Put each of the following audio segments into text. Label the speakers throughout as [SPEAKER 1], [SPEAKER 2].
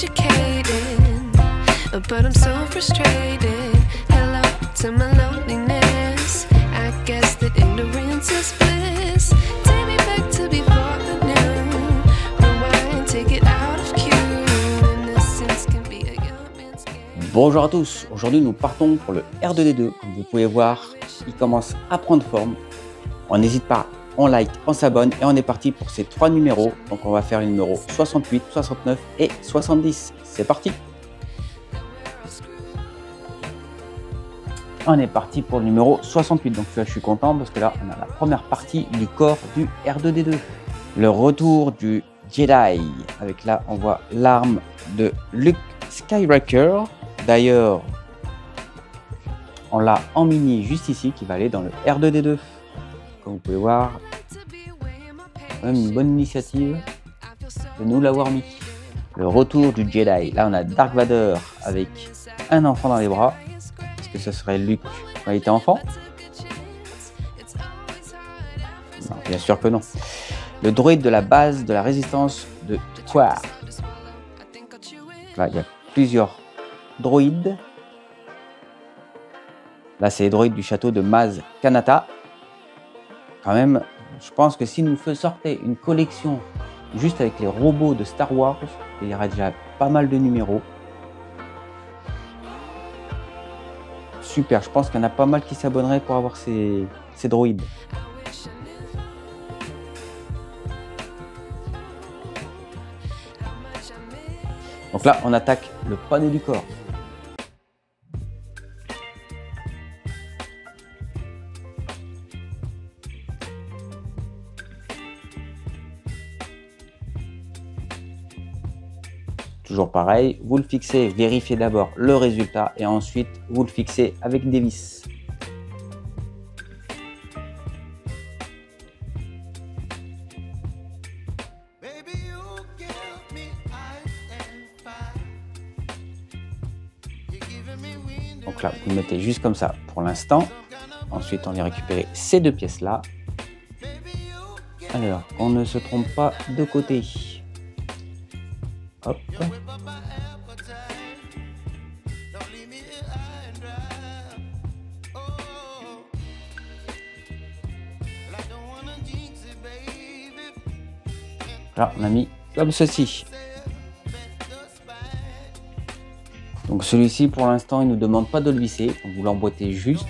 [SPEAKER 1] educated, but I'm so frustrated. Hello to my loneliness. I guess that ignorance is bliss. Take me back to before the new. Rewind, take it out of cue. Innocence can be a young man's game.
[SPEAKER 2] Bonjour à tous, aujourd'hui nous partons pour le R2D2. Comme vous pouvez voir, il commence à prendre forme. On n'hésite pas, on like, on s'abonne et on est parti pour ces 3 numéros. Donc on va faire les numéros 68, 69 et 70. C'est parti! On est parti pour le numéro 68. Donc là je suis content parce que là on a la première partie du corps du R2D2. Le retour du Jedi. Avec là on voit l'arme de Luke Skywalker. D'ailleurs on l'a en mini juste ici qui va aller dans le R2D2. Comme vous pouvez voir, quand même une bonne initiative de nous l'avoir mis. Le retour du Jedi. Là on a Dark Vader avec un enfant dans les bras. Est-ce que ce serait Luke quand il était enfant? Non, bien sûr que non. Le droïde de la base de la résistance de Twar. Là il y a plusieurs droïdes. Là c'est les droïdes du château de Maz Kanata. Quand même, je pense que si nous sortait une collection juste avec les robots de Star Wars, il y aurait déjà pas mal de numéros. Super, je pense qu'il y en a pas mal qui s'abonneraient pour avoir ces droïdes. Donc là, on attaque le panneau du corps. Toujours pareil, vous le fixez, vérifiez d'abord le résultat et ensuite vous le fixez avec des vis. Donc là, vous le mettez juste comme ça pour l'instant. Ensuite, on vient récupérer ces deux pièces là. Alors, on ne se trompe pas de côté. Hop. Là, on a mis comme ceci. Donc celui-ci, pour l'instant, il ne nous demande pas de le visser. Donc vous l'emboîtez juste.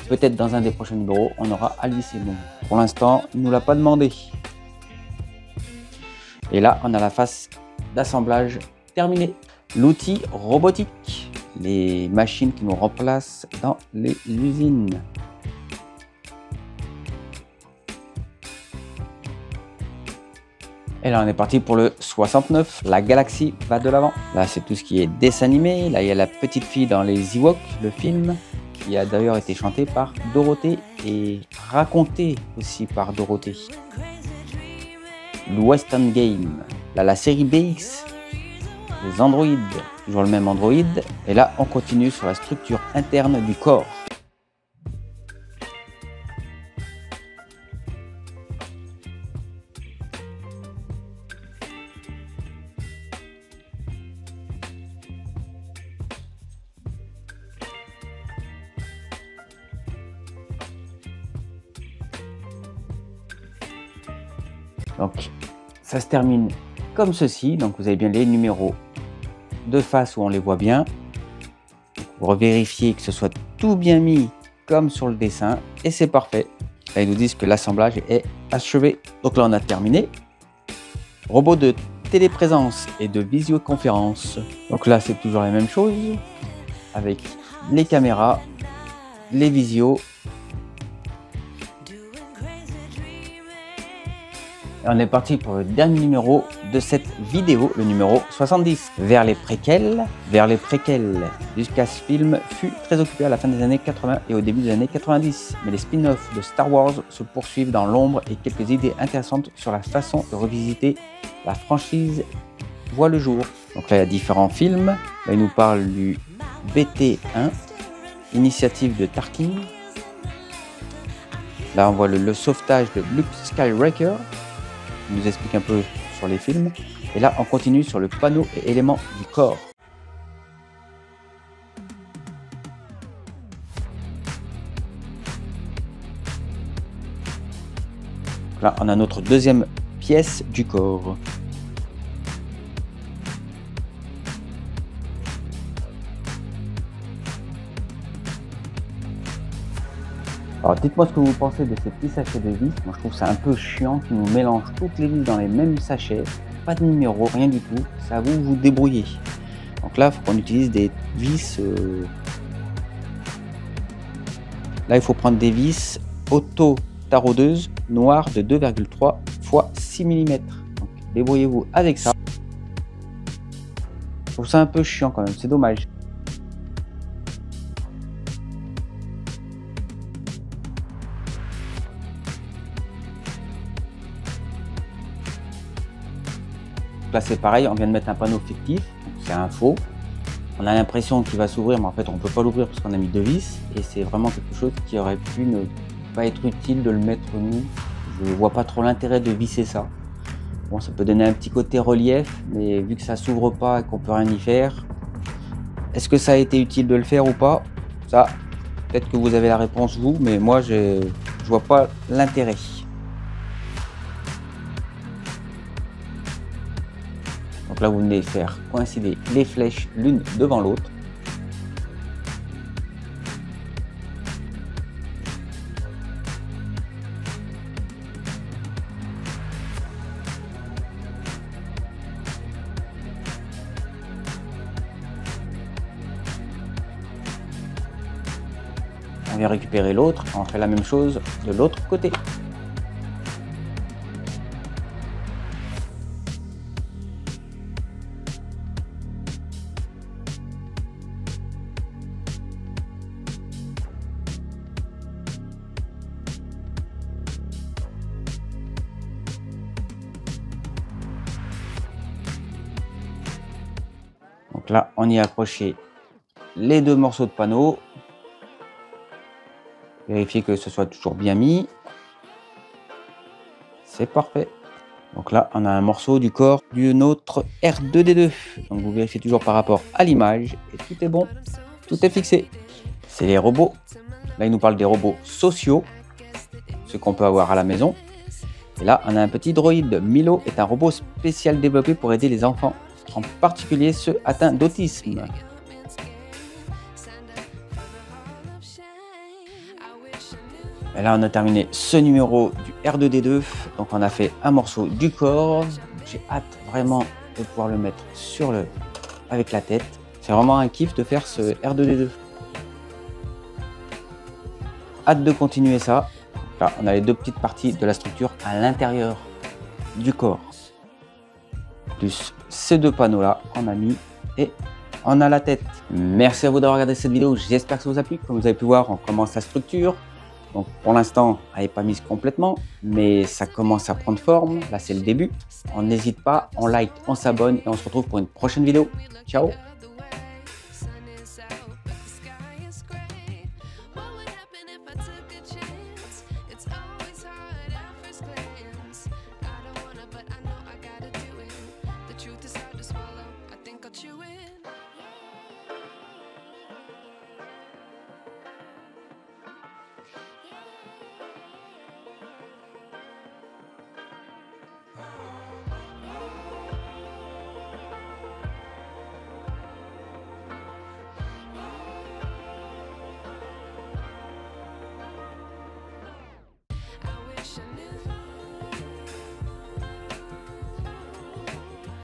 [SPEAKER 2] Peut-être dans un des prochains numéros, on aura à le visser. Bon, pour l'instant, il ne nous l'a pas demandé. Et là, on a la phase d'assemblage terminée. L'outil robotique, les machines qui nous remplacent dans les usines. Et là, on est parti pour le 69. La galaxie va de l'avant. Là, c'est tout ce qui est dessin animé. Là, il y a la petite fille dans les Ewoks, le film, qui a d'ailleurs été chanté par Dorothée et raconté aussi par Dorothée. Le Western Game, là la série BX, les androïdes, toujours le même androïde, et là on continue sur la structure interne du corps. Donc ça se termine comme ceci. Donc vous avez bien les numéros de face où on les voit bien. Vous revérifiez que ce soit tout bien mis comme sur le dessin et c'est parfait. Là ils nous disent que l'assemblage est achevé. Donc là on a terminé. Robot de téléprésence et de visioconférence. Donc là c'est toujours la même chose avec les caméras, les visios. On est parti pour le dernier numéro de cette vidéo, le numéro 70. Vers les préquels. Lucasfilm fut très occupé à la fin des années 80 et au début des années 90. Mais les spin-offs de Star Wars se poursuivent dans l'ombre et quelques idées intéressantes sur la façon de revisiter la franchise voient le jour. Donc là, il y a différents films. Là, il nous parle du BT1, initiative de Tarkin. Là, on voit le sauvetage de Luke Skywalker. il nous explique un peu sur les films. Et là, on continue sur le panneau et éléments du corps. Là, on a notre deuxième pièce du corps. Alors dites-moi ce que vous pensez de ces petits sachets de vis. Moi je trouve ça un peu chiant qu'ils nous mélangent toutes les vis dans les mêmes sachets. Pas de numéro, rien du tout. C'est à vous de vous débrouiller. Donc là, il faut qu'on utilise des vis. Là, il faut prendre des vis auto-taraudeuses noires de 2,3 x 6 mm. Donc débrouillez-vous avec ça. Je trouve ça un peu chiant quand même, c'est dommage. Là c'est pareil, on vient de mettre un panneau fictif, c'est un faux. On a l'impression qu'il va s'ouvrir, mais en fait on ne peut pas l'ouvrir parce qu'on a mis deux vis. Et c'est vraiment quelque chose qui aurait pu ne pas être utile de le mettre nous. Je vois pas trop l'intérêt de visser ça. Bon, ça peut donner un petit côté relief, mais vu que ça s'ouvre pas et qu'on peut rien y faire, est-ce que ça a été utile de le faire ou pas? Ça, peut-être que vous avez la réponse vous, mais moi je vois pas l'intérêt. Donc là, vous venez faire coïncider les flèches l'une devant l'autre. On vient récupérer l'autre, on fait la même chose de l'autre côté. Donc là, on y a accroché les deux morceaux de panneau. Vérifiez que ce soit toujours bien mis. C'est parfait. Donc là, on a un morceau du corps de notre R2D2. Donc vous vérifiez toujours par rapport à l'image et tout est bon, tout est fixé. C'est les robots. Là, il nous parle des robots sociaux, ce qu'on peut avoir à la maison. Et là, on a un petit droïde. Milo est un robot spécial développé pour aider les enfants, en particulier ceux atteints d'autisme. Et là, on a terminé ce numéro du R2D2. Donc, on a fait un morceau du corps. J'ai hâte vraiment de pouvoir le mettre avec la tête. C'est vraiment un kiff de faire ce R2D2. Hâte de continuer ça. Là, on a les deux petites parties de la structure à l'intérieur du corps. Plus ces deux panneaux-là qu'on a mis et on a la tête. Merci à vous d'avoir regardé cette vidéo. J'espère que ça vous a plu. Comme vous avez pu voir, on commence la structure. Donc pour l'instant, elle n'est pas mise complètement, mais ça commence à prendre forme. Là, c'est le début. On n'hésite pas, on like, on s'abonne et on se retrouve pour une prochaine vidéo. Ciao!